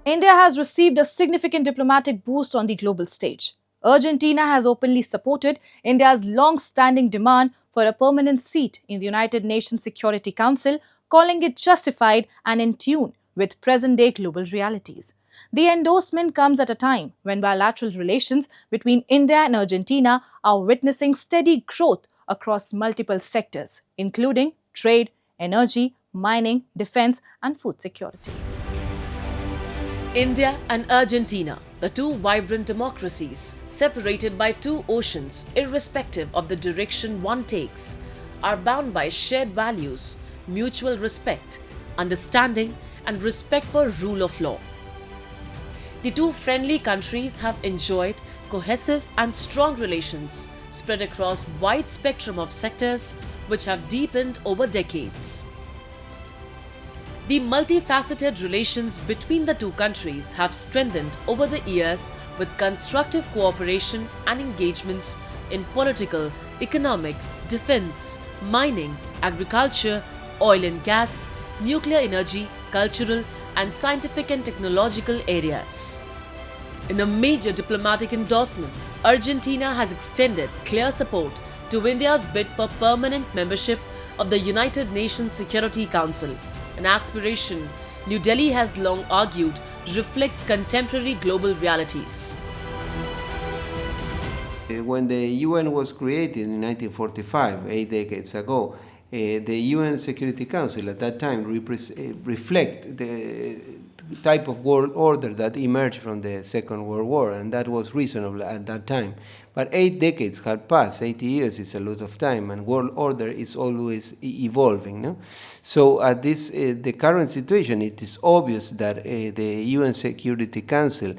India has received a significant diplomatic boost on the global stage. Argentina has openly supported India's long-standing demand for a permanent seat in the United Nations Security Council, calling it justified and in tune with present-day global realities. The endorsement comes at a time when bilateral relations between India and Argentina are witnessing steady growth across multiple sectors, including trade, energy, mining, defense, and food security. India and Argentina, the two vibrant democracies, separated by two oceans irrespective of the direction one takes, are bound by shared values, mutual respect, understanding, and respect for rule of law. The two friendly countries have enjoyed cohesive and strong relations spread across a wide spectrum of sectors which have deepened over decades. The multifaceted relations between the two countries have strengthened over the years with constructive cooperation and engagements in political, economic, defense, mining, agriculture, oil and gas, nuclear energy, cultural, and scientific and technological areas. In a major diplomatic endorsement, Argentina has extended clear support to India's bid for permanent membership of the United Nations Security Council, an aspiration New Delhi has long argued reflects contemporary global realities. When the UN was created in 1945, 8 decades ago, the UN Security Council at that time reflect the type of world order that emerged from the Second World War, and that was reasonable at that time. But 8 decades had passed. 80 years is a lot of time, and world order is always evolving. No? So at the current situation, it is obvious that the UN Security Council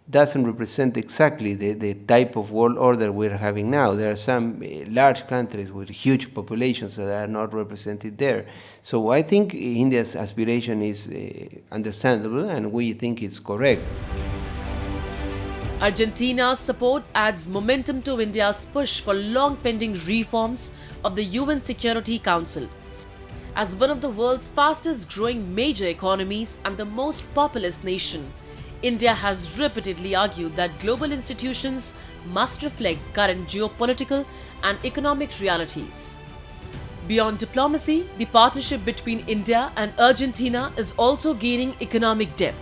doesn't represent exactly the type of world order we're having now. There are some large countries with huge populations that are not represented there. So I think India's aspiration is understandable, and we think it's correct. Argentina's support adds momentum to India's push for long-pending reforms of the UN Security Council. As one of the world's fastest-growing major economies and the most populous nation, India has repeatedly argued that global institutions must reflect current geopolitical and economic realities. Beyond diplomacy, the partnership between India and Argentina is also gaining economic depth.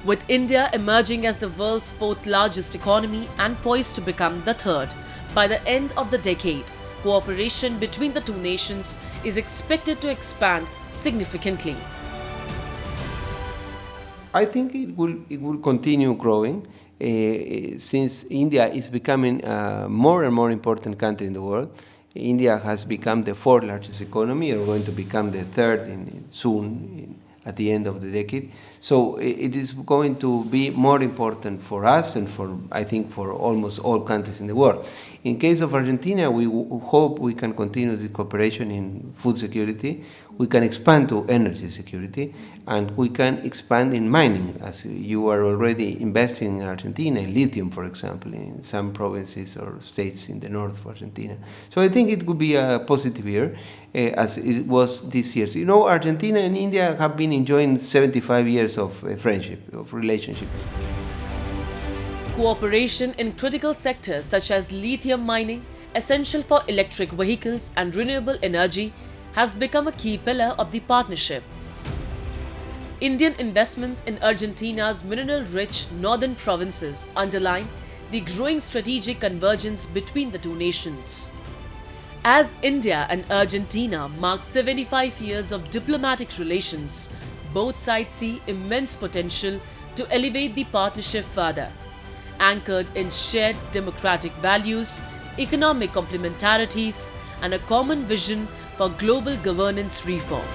With India emerging as the world's fourth largest economy and poised to become the third by the end of the decade, cooperation between the two nations is expected to expand significantly. I think it will continue growing since India is becoming a more and more important country in the world. India has become the fourth largest economy, or going to become the third soon at the end of the decade. So it is going to be more important for us and I think for almost all countries in the world. In case of Argentina, we hope we can continue the cooperation in food security, we can expand to energy security, and we can expand in mining, as you are already investing in Argentina, in lithium, for example, in some provinces or states in the north of Argentina. So I think it could be a positive year, as it was this year. So, you know, Argentina and India have been enjoying 75 years of friendship, of relationship. Cooperation in critical sectors such as lithium mining, essential for electric vehicles and renewable energy, has become a key pillar of the partnership. Indian investments in Argentina's mineral-rich northern provinces underline the growing strategic convergence between the two nations. As India and Argentina mark 75 years of diplomatic relations, both sides see immense potential to elevate the partnership further, anchored in shared democratic values, economic complementarities, and a common vision for global governance reform.